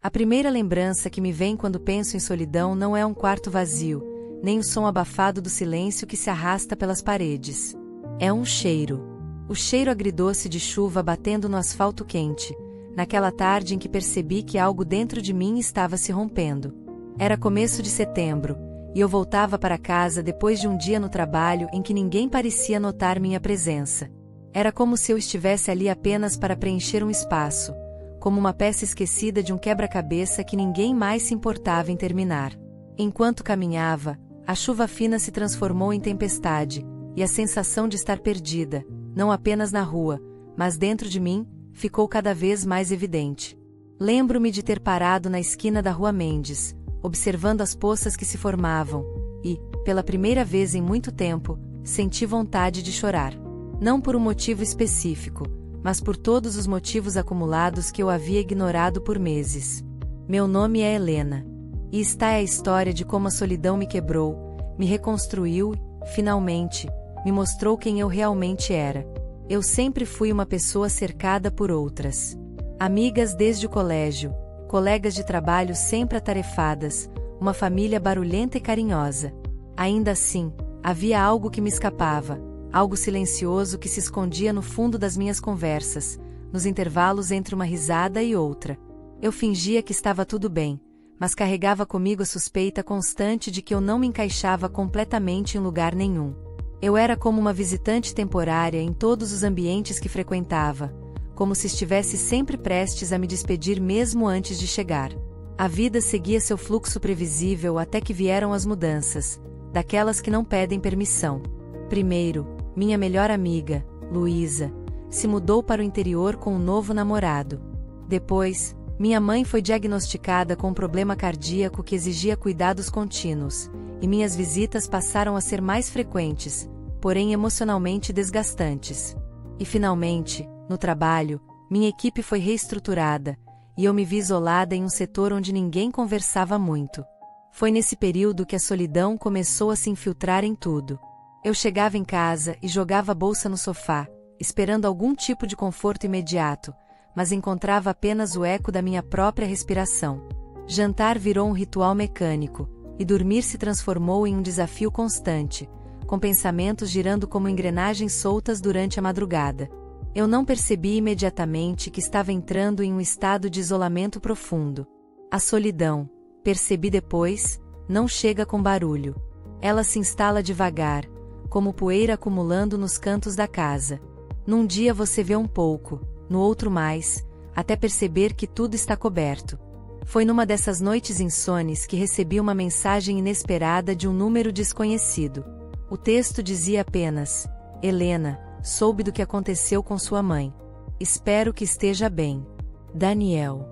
A primeira lembrança que me vem quando penso em solidão não é um quarto vazio, nem o som abafado do silêncio que se arrasta pelas paredes. É um cheiro. O cheiro agridoce de chuva batendo no asfalto quente, naquela tarde em que percebi que algo dentro de mim estava se rompendo. Era começo de setembro, e eu voltava para casa depois de um dia no trabalho em que ninguém parecia notar minha presença. Era como se eu estivesse ali apenas para preencher um espaço, como uma peça esquecida de um quebra-cabeça que ninguém mais se importava em terminar. Enquanto caminhava, a chuva fina se transformou em tempestade, e a sensação de estar perdida, não apenas na rua, mas dentro de mim, ficou cada vez mais evidente. Lembro-me de ter parado na esquina da Rua Mendes, observando as poças que se formavam, e, pela primeira vez em muito tempo, senti vontade de chorar. Não por um motivo específico, mas por todos os motivos acumulados que eu havia ignorado por meses. Meu nome é Helena. E está a história de como a solidão me quebrou, me reconstruiu e, finalmente, me mostrou quem eu realmente era. Eu sempre fui uma pessoa cercada por outras. Amigas desde o colégio, colegas de trabalho sempre atarefadas, uma família barulhenta e carinhosa. Ainda assim, havia algo que me escapava, algo silencioso que se escondia no fundo das minhas conversas, nos intervalos entre uma risada e outra. Eu fingia que estava tudo bem, mas carregava comigo a suspeita constante de que eu não me encaixava completamente em lugar nenhum. Eu era como uma visitante temporária em todos os ambientes que frequentava, como se estivesse sempre prestes a me despedir mesmo antes de chegar. A vida seguia seu fluxo previsível até que vieram as mudanças, daquelas que não pedem permissão. Primeiro, minha melhor amiga, Luísa, se mudou para o interior com um novo namorado. Depois, minha mãe foi diagnosticada com um problema cardíaco que exigia cuidados contínuos, e minhas visitas passaram a ser mais frequentes, porém emocionalmente desgastantes. E finalmente, no trabalho, minha equipe foi reestruturada, e eu me vi isolada em um setor onde ninguém conversava muito. Foi nesse período que a solidão começou a se infiltrar em tudo. Eu chegava em casa e jogava a bolsa no sofá, esperando algum tipo de conforto imediato, mas encontrava apenas o eco da minha própria respiração. Jantar virou um ritual mecânico, e dormir se transformou em um desafio constante, com pensamentos girando como engrenagens soltas durante a madrugada. Eu não percebi imediatamente que estava entrando em um estado de isolamento profundo. A solidão, percebi depois, não chega com barulho. Ela se instala devagar, como poeira acumulando nos cantos da casa. Num dia você vê um pouco, no outro mais, até perceber que tudo está coberto. Foi numa dessas noites insones que recebi uma mensagem inesperada de um número desconhecido. O texto dizia apenas: Helena, soube do que aconteceu com sua mãe. Espero que esteja bem. Daniel.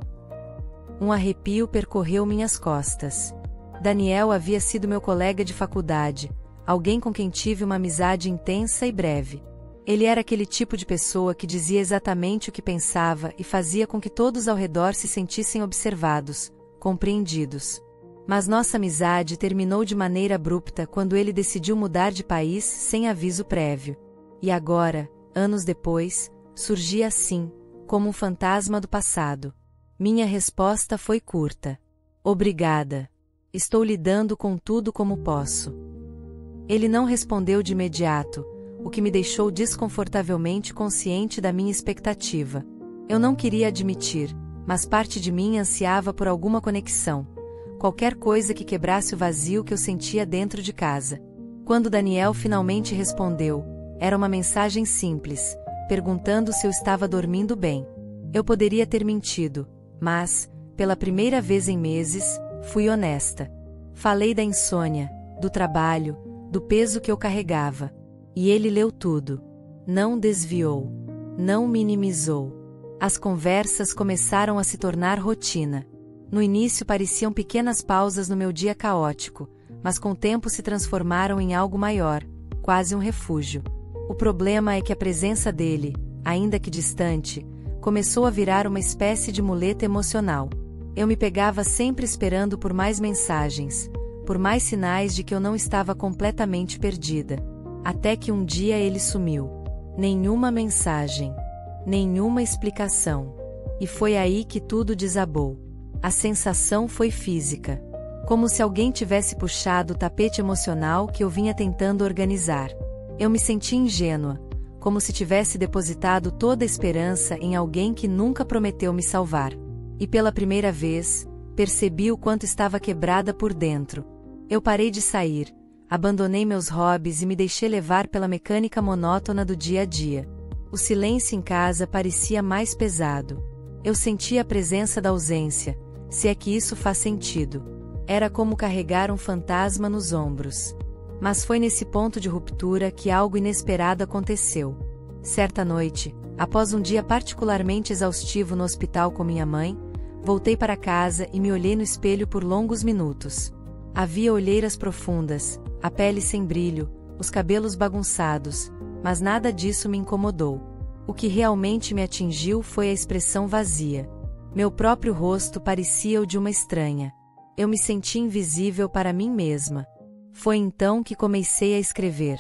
Um arrepio percorreu minhas costas. Daniel havia sido meu colega de faculdade, alguém com quem tive uma amizade intensa e breve. Ele era aquele tipo de pessoa que dizia exatamente o que pensava e fazia com que todos ao redor se sentissem observados, compreendidos. Mas nossa amizade terminou de maneira abrupta quando ele decidiu mudar de país sem aviso prévio. E agora, anos depois, surgia assim, como um fantasma do passado. Minha resposta foi curta: obrigada. Estou lidando com tudo como posso. Ele não respondeu de imediato, o que me deixou desconfortavelmente consciente da minha expectativa. Eu não queria admitir, mas parte de mim ansiava por alguma conexão, qualquer coisa que quebrasse o vazio que eu sentia dentro de casa. Quando Daniel finalmente respondeu, era uma mensagem simples, perguntando se eu estava dormindo bem. Eu poderia ter mentido, mas, pela primeira vez em meses, fui honesta. Falei da insônia, do trabalho, do peso que eu carregava. E ele leu tudo. Não desviou. Não minimizou. As conversas começaram a se tornar rotina. No início pareciam pequenas pausas no meu dia caótico, mas com o tempo se transformaram em algo maior, quase um refúgio. O problema é que a presença dele, ainda que distante, começou a virar uma espécie de muleta emocional. Eu me pegava sempre esperando por mais mensagens, por mais sinais de que eu não estava completamente perdida. Até que um dia ele sumiu. Nenhuma mensagem. Nenhuma explicação. E foi aí que tudo desabou. A sensação foi física. Como se alguém tivesse puxado o tapete emocional que eu vinha tentando organizar. Eu me senti ingênua, como se tivesse depositado toda a esperança em alguém que nunca prometeu me salvar. E pela primeira vez, percebi o quanto estava quebrada por dentro. Eu parei de sair, abandonei meus hobbies e me deixei levar pela mecânica monótona do dia a dia. O silêncio em casa parecia mais pesado. Eu sentia a presença da ausência, se é que isso faz sentido. Era como carregar um fantasma nos ombros. Mas foi nesse ponto de ruptura que algo inesperado aconteceu. Certa noite, após um dia particularmente exaustivo no hospital com minha mãe, voltei para casa e me olhei no espelho por longos minutos. Havia olheiras profundas, a pele sem brilho, os cabelos bagunçados, mas nada disso me incomodou. O que realmente me atingiu foi a expressão vazia. Meu próprio rosto parecia o de uma estranha. Eu me senti invisível para mim mesma. Foi então que comecei a escrever.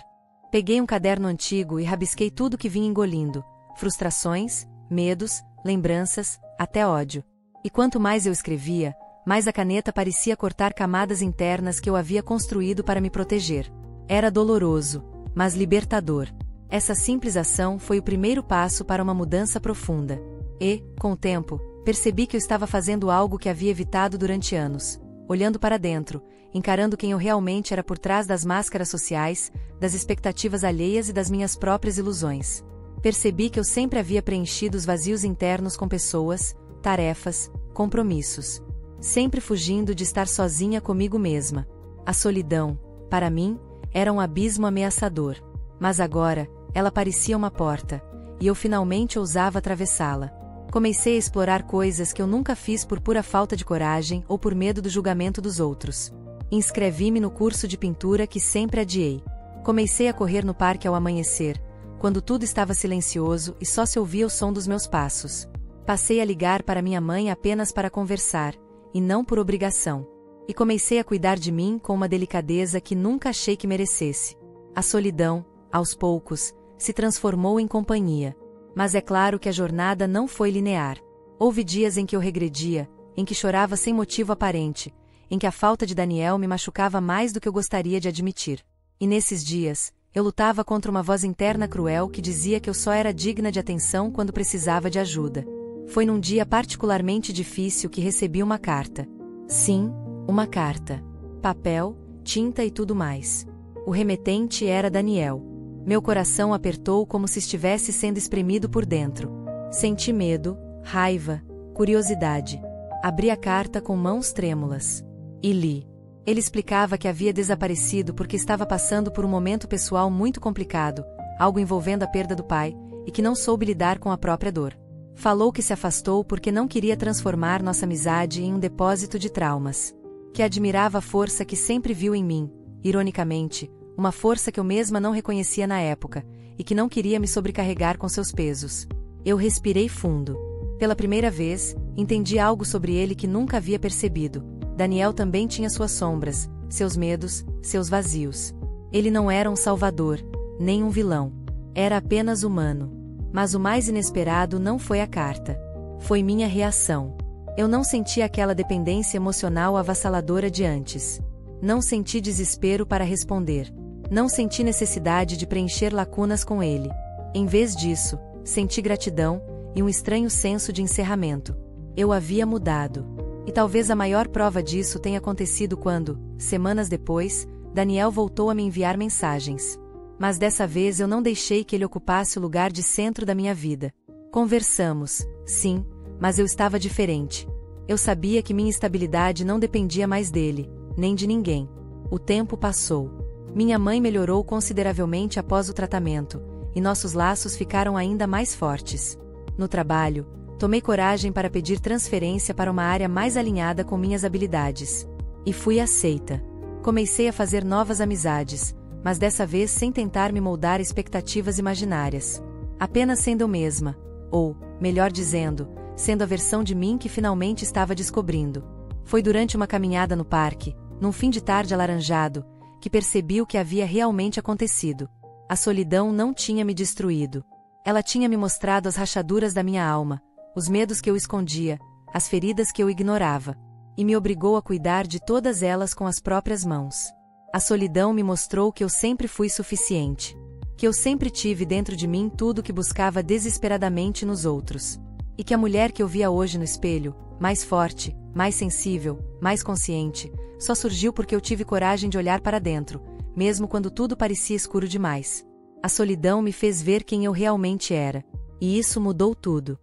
Peguei um caderno antigo e rabisquei tudo que vinha engolindo, frustrações, medos, lembranças, até ódio. E quanto mais eu escrevia, mais a caneta parecia cortar camadas internas que eu havia construído para me proteger. Era doloroso, mas libertador. Essa simples ação foi o primeiro passo para uma mudança profunda. E, com o tempo, percebi que eu estava fazendo algo que havia evitado durante anos. Olhando para dentro, encarando quem eu realmente era por trás das máscaras sociais, das expectativas alheias e das minhas próprias ilusões. Percebi que eu sempre havia preenchido os vazios internos com pessoas, tarefas, compromissos. Sempre fugindo de estar sozinha comigo mesma. A solidão, para mim, era um abismo ameaçador. Mas agora, ela parecia uma porta, e eu finalmente ousava atravessá-la. Comecei a explorar coisas que eu nunca fiz por pura falta de coragem ou por medo do julgamento dos outros. Inscrevi-me no curso de pintura que sempre adiei. Comecei a correr no parque ao amanhecer, quando tudo estava silencioso e só se ouvia o som dos meus passos. Passei a ligar para minha mãe apenas para conversar, e não por obrigação. E comecei a cuidar de mim com uma delicadeza que nunca achei que merecesse. A solidão, aos poucos, se transformou em companhia. Mas é claro que a jornada não foi linear. Houve dias em que eu regredia, em que chorava sem motivo aparente, em que a falta de Daniel me machucava mais do que eu gostaria de admitir. E nesses dias, eu lutava contra uma voz interna cruel que dizia que eu só era digna de atenção quando precisava de ajuda. Foi num dia particularmente difícil que recebi uma carta. Sim, uma carta. Papel, tinta e tudo mais. O remetente era Daniel. Meu coração apertou como se estivesse sendo espremido por dentro. Senti medo, raiva, curiosidade. Abri a carta com mãos trêmulas. E li. Ele explicava que havia desaparecido porque estava passando por um momento pessoal muito complicado, algo envolvendo a perda do pai, e que não soube lidar com a própria dor. Falou que se afastou porque não queria transformar nossa amizade em um depósito de traumas. Que admirava a força que sempre viu em mim, ironicamente, uma força que eu mesma não reconhecia na época, e que não queria me sobrecarregar com seus pesos. Eu respirei fundo. Pela primeira vez, entendi algo sobre ele que nunca havia percebido. Daniel também tinha suas sombras, seus medos, seus vazios. Ele não era um salvador, nem um vilão. Era apenas humano. Mas o mais inesperado não foi a carta. Foi minha reação. Eu não senti aquela dependência emocional avassaladora de antes. Não senti desespero para responder. Não senti necessidade de preencher lacunas com ele. Em vez disso, senti gratidão e um estranho senso de encerramento. Eu havia mudado. E talvez a maior prova disso tenha acontecido quando, semanas depois, Daniel voltou a me enviar mensagens. Mas dessa vez eu não deixei que ele ocupasse o lugar de centro da minha vida. Conversamos, sim, mas eu estava diferente. Eu sabia que minha estabilidade não dependia mais dele, nem de ninguém. O tempo passou. Minha mãe melhorou consideravelmente após o tratamento, e nossos laços ficaram ainda mais fortes. No trabalho, tomei coragem para pedir transferência para uma área mais alinhada com minhas habilidades. E fui aceita. Comecei a fazer novas amizades, mas dessa vez sem tentar me moldar expectativas imaginárias. Apenas sendo eu mesma, ou, melhor dizendo, sendo a versão de mim que finalmente estava descobrindo. Foi durante uma caminhada no parque, num fim de tarde alaranjado, que percebi o que havia realmente acontecido. A solidão não tinha me destruído. Ela tinha me mostrado as rachaduras da minha alma, os medos que eu escondia, as feridas que eu ignorava. E me obrigou a cuidar de todas elas com as próprias mãos. A solidão me mostrou que eu sempre fui suficiente. Que eu sempre tive dentro de mim tudo o que buscava desesperadamente nos outros. E que a mulher que eu via hoje no espelho, mais forte, mais sensível, mais consciente, só surgiu porque eu tive coragem de olhar para dentro, mesmo quando tudo parecia escuro demais. A solidão me fez ver quem eu realmente era. E isso mudou tudo.